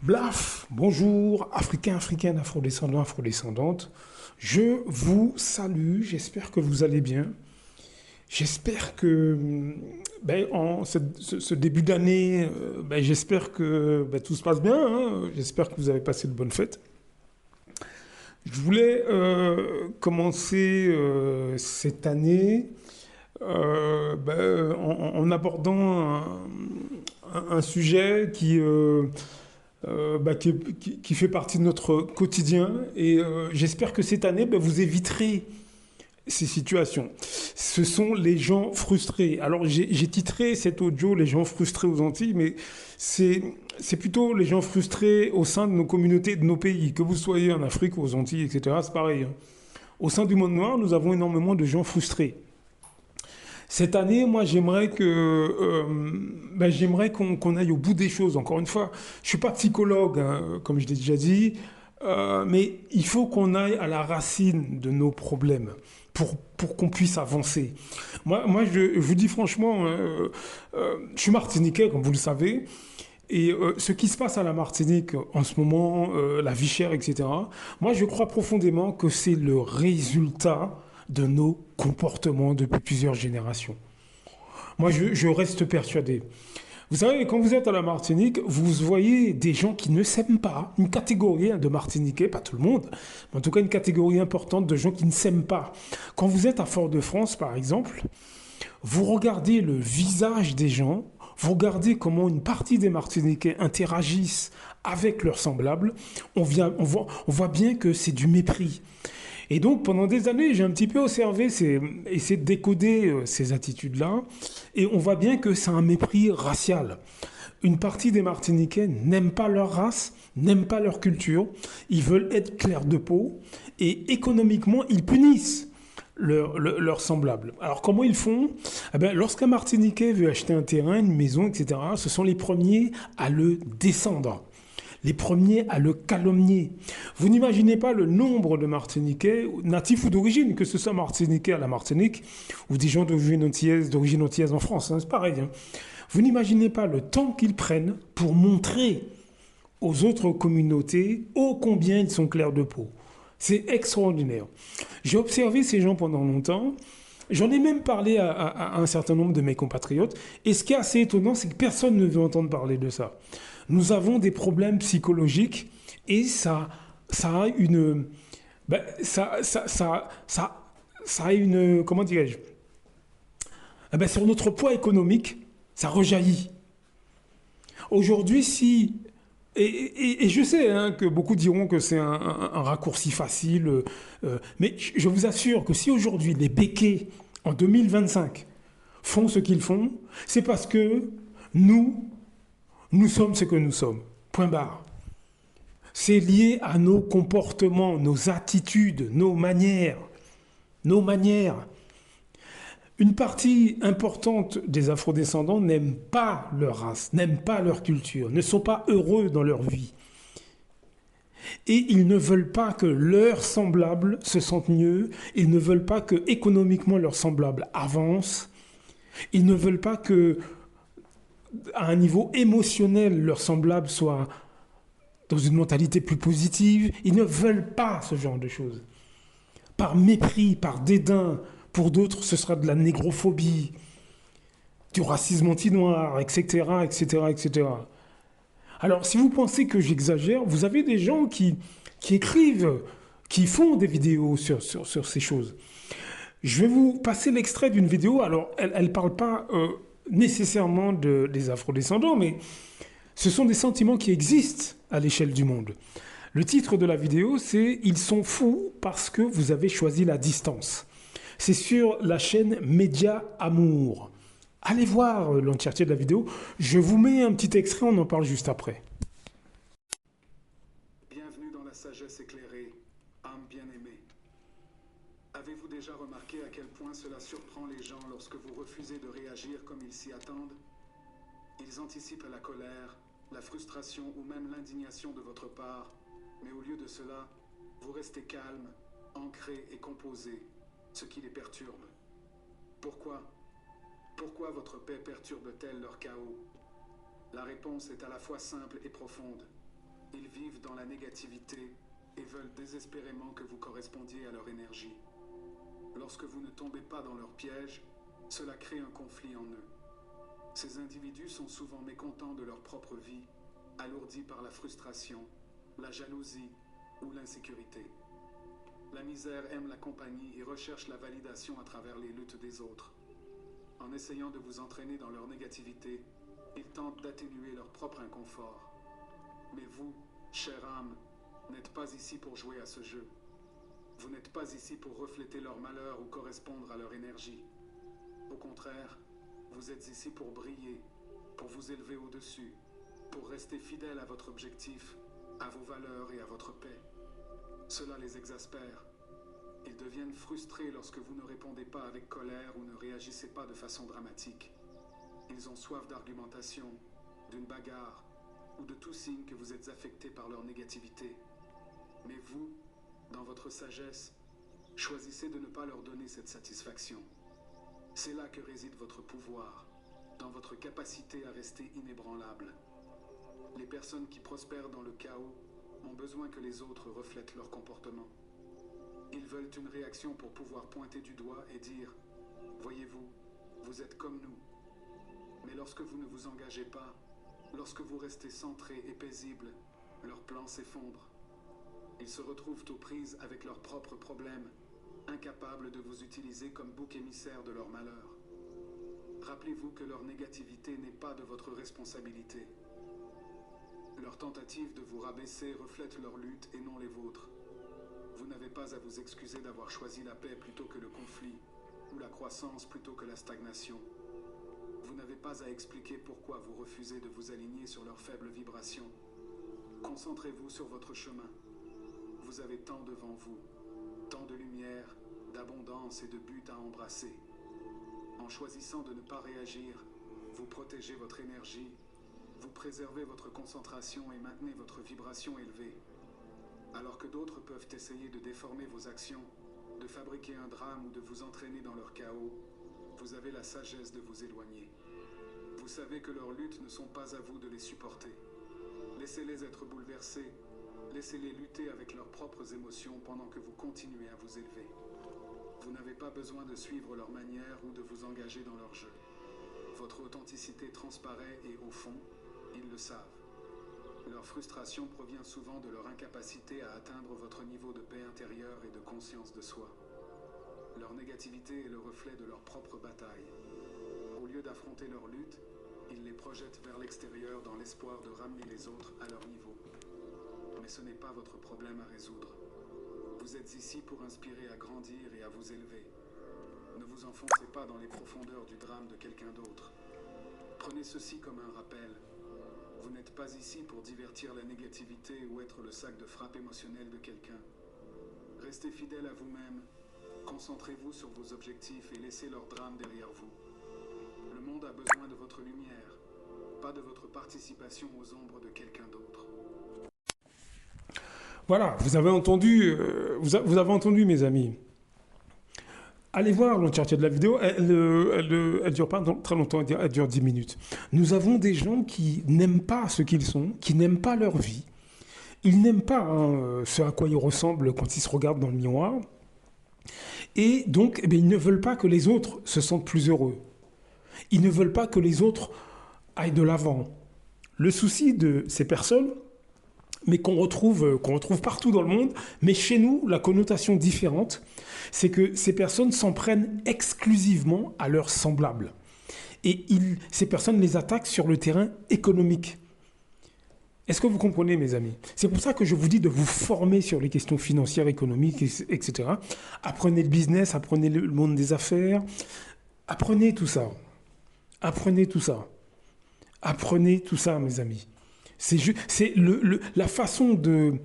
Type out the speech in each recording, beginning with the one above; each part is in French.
Blaf, bonjour, Africains, Africaines, Afrodescendants, Afrodescendantes. Je vous salue, j'espère que vous allez bien. J'espère que, en ce début d'année, j'espère que tout se passe bien, hein. J'espère que vous avez passé de bonnes fêtes. Je voulais commencer cette année en abordant un sujet qui fait partie de notre quotidien. Et j'espère que cette année, vous éviterez ces situations. Ce sont les gens frustrés. Alors j'ai titré cet audio «Les gens frustrés aux Antilles», mais c'est plutôt les gens frustrés au sein de nos communautés, de nos pays. Que vous soyez en Afrique, aux Antilles, etc., c'est pareil, hein. Au sein du monde noir, nous avons énormément de gens frustrés. Cette année, moi, j'aimerais qu'on aille au bout des choses. Encore une fois, je suis pas psychologue, hein, comme je l'ai déjà dit, mais il faut qu'on aille à la racine de nos problèmes pour qu'on puisse avancer. Moi, je vous dis franchement, je suis martiniquais, comme vous le savez, et ce qui se passe à la Martinique en ce moment, la vie chère, etc., moi, je crois profondément que c'est le résultat de nos comportements depuis plusieurs générations. Moi, je reste persuadé. Vous savez, quand vous êtes à la Martinique, vous voyez des gens qui ne s'aiment pas, une catégorie de Martiniquais, pas tout le monde, mais en tout cas une catégorie importante de gens qui ne s'aiment pas. Quand vous êtes à Fort-de-France, par exemple, vous regardez le visage des gens, vous regardez comment une partie des Martiniquais interagissent avec leurs semblables, on voit bien que c'est du mépris. Et donc, pendant des années, j'ai un petit peu observé, essayé de décoder ces attitudes-là, et on voit bien que c'est un mépris racial. Une partie des Martiniquais n'aiment pas leur race, n'aiment pas leur culture, ils veulent être clairs de peau, et économiquement, ils punissent leurs semblables. Alors comment ils font? Lorsqu'un Martiniquais veut acheter un terrain, une maison, etc., ce sont les premiers à le descendre, les premiers à le calomnier. Vous n'imaginez pas le nombre de Martiniquais, natifs ou d'origine, que ce soit Martiniquais à la Martinique, ou des gens d'origine antillaise en France, hein, c'est pareil, hein. Vous n'imaginez pas le temps qu'ils prennent pour montrer aux autres communautés ô combien ils sont clairs de peau. C'est extraordinaire. J'ai observé ces gens pendant longtemps. J'en ai même parlé à un certain nombre de mes compatriotes. Et ce qui est assez étonnant, c'est que personne ne veut entendre parler de ça. Nous avons des problèmes psychologiques et ça a une... ça a une... Comment dirais-je? Sur notre poids économique, ça rejaillit. Aujourd'hui, si... Et je sais, hein, que beaucoup diront que c'est un raccourci facile, mais je vous assure que si aujourd'hui les béquets en 2025 font ce qu'ils font, c'est parce que nous, nous sommes ce que nous sommes. Point barre. C'est lié à nos comportements, nos attitudes, nos manières. Nos manières. Une partie importante des afrodescendants n'aiment pas leur race, n'aiment pas leur culture, ne sont pas heureux dans leur vie. Et ils ne veulent pas que leurs semblables se sentent mieux, ils ne veulent pas que économiquement leurs semblables avancent, ils ne veulent pas que, à un niveau émotionnel, leurs semblables soient dans une mentalité plus positive. Ils ne veulent pas ce genre de choses. Par mépris, par dédain, pour d'autres, ce sera de la négrophobie, du racisme anti-noir, etc., etc., etc. Alors, si vous pensez que j'exagère, vous avez des gens qui écrivent, qui font des vidéos sur ces choses. Je vais vous passer l'extrait d'une vidéo. Alors, elle ne parle pas nécessairement des afrodescendants, mais ce sont des sentiments qui existent à l'échelle du monde. Le titre de la vidéo, c'est «Ils sont fous parce que vous avez choisi la distance». C'est sur la chaîne Média Amour. Allez voir l'entièreté de la vidéo. Je vous mets un petit extrait, on en parle juste après. Bienvenue dans la sagesse éclairée, âme bien-aimée. Avez-vous déjà remarqué à quel point cela surprend les gens lorsque vous refusez de réagir comme ils s'y attendent? Ils anticipent la colère, la frustration ou même l'indignation de votre part, mais au lieu de cela, vous restez calme, ancré et composé, ce qui les perturbe. Pourquoi? Pourquoi votre paix perturbe-t-elle leur chaos? La réponse est à la fois simple et profonde. Ils vivent dans la négativité et veulent désespérément que vous correspondiez à leur énergie. Lorsque vous ne tombez pas dans leur piège, cela crée un conflit en eux. Ces individus sont souvent mécontents de leur propre vie, alourdis par la frustration, la jalousie ou l'insécurité. La misère aime la compagnie et recherche la validation à travers les luttes des autres. En essayant de vous entraîner dans leur négativité, ils tentent d'atténuer leur propre inconfort. Mais vous, chère âme, n'êtes pas ici pour jouer à ce jeu. Vous n'êtes pas ici pour refléter leur malheur ou correspondre à leur énergie. Au contraire, vous êtes ici pour briller, pour vous élever au-dessus, pour rester fidèle à votre objectif, à vos valeurs et à votre paix. Cela les exaspère. Ils deviennent frustrés lorsque vous ne répondez pas avec colère ou ne réagissez pas de façon dramatique. Ils ont soif d'argumentation, d'une bagarre ou de tout signe que vous êtes affecté par leur négativité. Mais vous, dans votre sagesse, choisissez de ne pas leur donner cette satisfaction. C'est là que réside votre pouvoir, dans votre capacité à rester inébranlable. Les personnes qui prospèrent dans le chaos ont besoin que les autres reflètent leur comportement. Ils veulent une réaction pour pouvoir pointer du doigt et dire « Voyez-vous, vous êtes comme nous ». Mais lorsque vous ne vous engagez pas, lorsque vous restez centré et paisible, leurs plans s'effondrent. Ils se retrouvent aux prises avec leurs propres problèmes, incapables de vous utiliser comme bouc émissaire de leur malheur. Rappelez-vous que leur négativité n'est pas de votre responsabilité. Leur tentative de vous rabaisser reflète leur lutte et non les vôtres. Vous n'avez pas à vous excuser d'avoir choisi la paix plutôt que le conflit, ou la croissance plutôt que la stagnation. Vous n'avez pas à expliquer pourquoi vous refusez de vous aligner sur leurs faibles vibrations. Concentrez-vous sur votre chemin. Vous avez tant devant vous, tant de lumière, d'abondance et de buts à embrasser. En choisissant de ne pas réagir, vous protégez votre énergie, vous préservez votre concentration et maintenez votre vibration élevée. Alors que d'autres peuvent essayer de déformer vos actions, de fabriquer un drame ou de vous entraîner dans leur chaos, vous avez la sagesse de vous éloigner. Vous savez que leurs luttes ne sont pas à vous de les supporter. Laissez-les être bouleversés, laissez-les lutter avec leurs propres émotions pendant que vous continuez à vous élever. Vous n'avez pas besoin de suivre leur manière ou de vous engager dans leur jeu. Votre authenticité transparaît et au fond, ils le savent. Leur frustration provient souvent de leur incapacité à atteindre votre niveau de paix intérieure et de conscience de soi. Leur négativité est le reflet de leur propre bataille. Au lieu d'affronter leur lutte, ils les projettent vers l'extérieur dans l'espoir de ramener les autres à leur niveau. Mais ce n'est pas votre problème à résoudre. Vous êtes ici pour inspirer à grandir et à vous élever. Ne vous enfoncez pas dans les profondeurs du drame de quelqu'un d'autre. Prenez ceci comme un rappel. Vous n'êtes pas ici pour divertir la négativité ou être le sac de frappe émotionnel de quelqu'un. Restez fidèle à vous-même. Concentrez-vous sur vos objectifs et laissez leur drame derrière vous. Le monde a besoin de votre lumière, pas de votre participation aux ombres de quelqu'un d'autre. Voilà, vous avez entendu, vous avez entendu mes amis. Allez voir l'entièreté de la vidéo, elle dure pas très longtemps, elle dure 10 minutes. Nous avons des gens qui n'aiment pas ce qu'ils sont, qui n'aiment pas leur vie. Ils n'aiment pas ce à quoi ils ressemblent quand ils se regardent dans le miroir. Et donc, ils ne veulent pas que les autres se sentent plus heureux. Ils ne veulent pas que les autres aillent de l'avant. Le souci de ces personnes, mais qu'on retrouve partout dans le monde, mais chez nous, la connotation différente, c'est que ces personnes s'en prennent exclusivement à leurs semblables. Et ces personnes les attaquent sur le terrain économique. Est-ce que vous comprenez, mes amis? C'est pour ça que je vous dis de vous former sur les questions financières, économiques, etc. Apprenez le business, apprenez le monde des affaires, apprenez tout ça. Apprenez tout ça. Apprenez tout ça, mes amis. C'est la façon de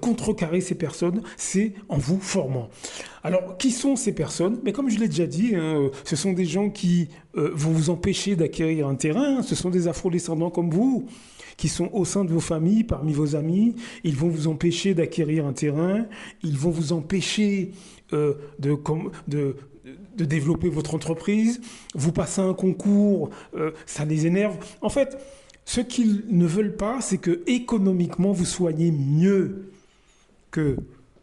contrecarrer ces personnes, c'est en vous formant. Alors, qui sont ces personnes? Mais comme je l'ai déjà dit, ce sont des gens qui vont vous empêcher d'acquérir un terrain. Ce sont des afro-descendants comme vous, qui sont au sein de vos familles, parmi vos amis. Ils vont vous empêcher d'acquérir un terrain. Ils vont vous empêcher de développer votre entreprise. Vous passez un concours, ça les énerve. En fait, Ce qu'ils ne veulent pas, c'est que économiquement vous soyez mieux que.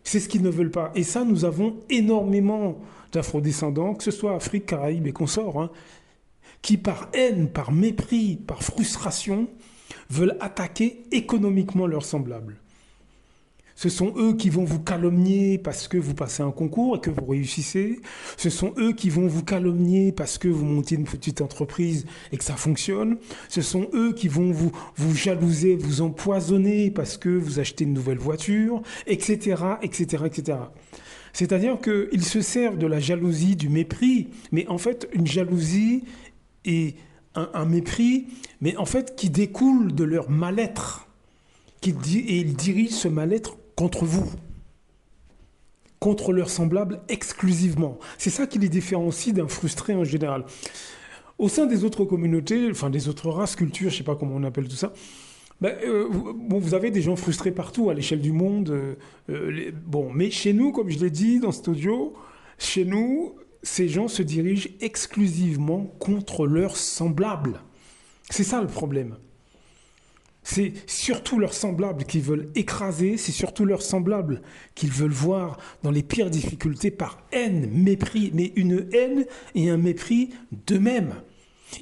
C'est ce qu'ils ne veulent pas. Et ça, nous avons énormément d'afrodescendants, que ce soit Afrique, Caraïbes et consorts, hein, qui par haine, par mépris, par frustration, veulent attaquer économiquement leurs semblables. Ce sont eux qui vont vous calomnier parce que vous passez un concours et que vous réussissez. Ce sont eux qui vont vous calomnier parce que vous montez une petite entreprise et que ça fonctionne. Ce sont eux qui vont vous jalouser, vous empoisonner parce que vous achetez une nouvelle voiture, etc., etc., etc. C'est-à-dire qu'ils se servent de la jalousie, du mépris, mais en fait, une jalousie et un mépris, mais en fait, qui découle de leur mal-être. Et ils dirigent ce mal-être contre vous, contre leurs semblables exclusivement. C'est ça qui les différencie d'un frustré en général. Au sein des autres communautés, enfin des autres races, cultures, je ne sais pas comment on appelle tout ça, bon, vous avez des gens frustrés partout à l'échelle du monde. Bon, mais chez nous, comme je l'ai dit dans cet audio, chez nous, ces gens se dirigent exclusivement contre leurs semblables. C'est ça le problème. C'est surtout leurs semblables qu'ils veulent écraser, c'est surtout leurs semblables qu'ils veulent voir dans les pires difficultés par haine, mépris, mais une haine et un mépris d'eux-mêmes.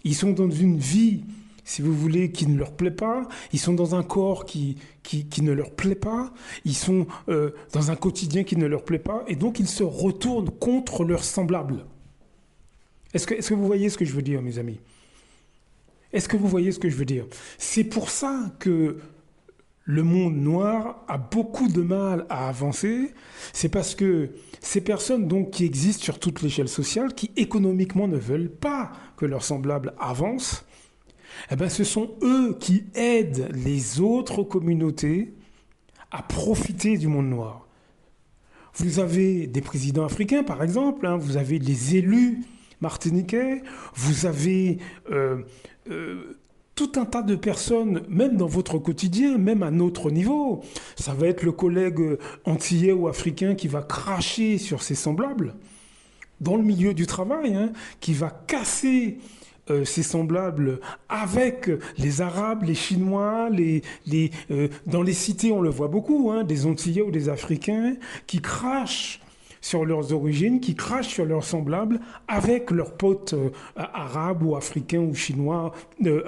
Ils sont dans une vie, si vous voulez, qui ne leur plaît pas, ils sont dans un corps qui ne leur plaît pas, ils sont dans un quotidien qui ne leur plaît pas, et donc ils se retournent contre leurs semblables. Est-ce que vous voyez ce que je veux dire, mes amis ? Est-ce que vous voyez ce que je veux dire? C'est pour ça que le monde noir a beaucoup de mal à avancer. C'est parce que ces personnes donc, qui existent sur toute l'échelle sociale, qui économiquement ne veulent pas que leurs semblables avancent, eh ben, ce sont eux qui aident les autres communautés à profiter du monde noir. Vous avez des présidents africains, par exemple, hein, vous avez les élus martiniquais, vous avez tout un tas de personnes, même dans votre quotidien, même à notre niveau. Ça va être le collègue antillais ou africain qui va cracher sur ses semblables dans le milieu du travail, hein, qui va casser ses semblables avec les Arabes, les Chinois, dans les cités on le voit beaucoup, hein, des Antillais ou des Africains qui crachent sur leurs origines, qui crachent sur leurs semblables avec leurs potes arabes ou africains ou chinois,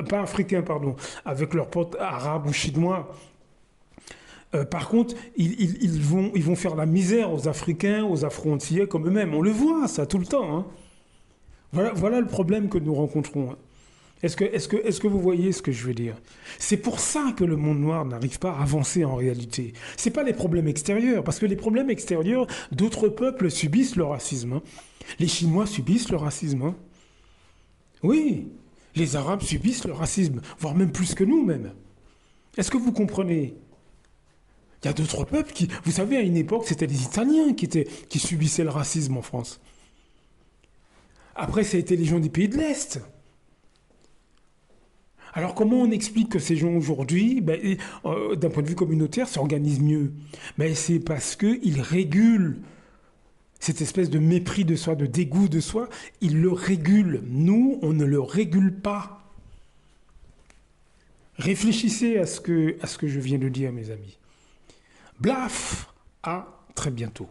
pas africains, pardon, avec leurs potes arabes ou chinois. Par contre, ils vont faire la misère aux Africains, aux Afro-Antillais comme eux-mêmes. On le voit, ça, tout le temps. Hein. Voilà le problème que nous rencontrons. Hein. Est-ce que vous voyez ce que je veux dire? C'est pour ça que le monde noir n'arrive pas à avancer en réalité. Ce n'est pas les problèmes extérieurs, parce que les problèmes extérieurs, d'autres peuples subissent le racisme. Hein. Les Chinois subissent le racisme. Hein. Oui, les Arabes subissent le racisme, voire même plus que nous même. Est-ce que vous comprenez? Il y a d'autres peuples qui... Vous savez, à une époque, c'était les Italiens qui subissaient le racisme en France. Après, ça a été les gens des pays de l'Est. Alors comment on explique que ces gens aujourd'hui, d'un point de vue communautaire, s'organisent mieux? C'est parce qu'ils régulent cette espèce de mépris de soi, de dégoût de soi, ils le régulent. Nous, on ne le régule pas. Réfléchissez à ce que je viens de dire, mes amis. Blaf, à très bientôt.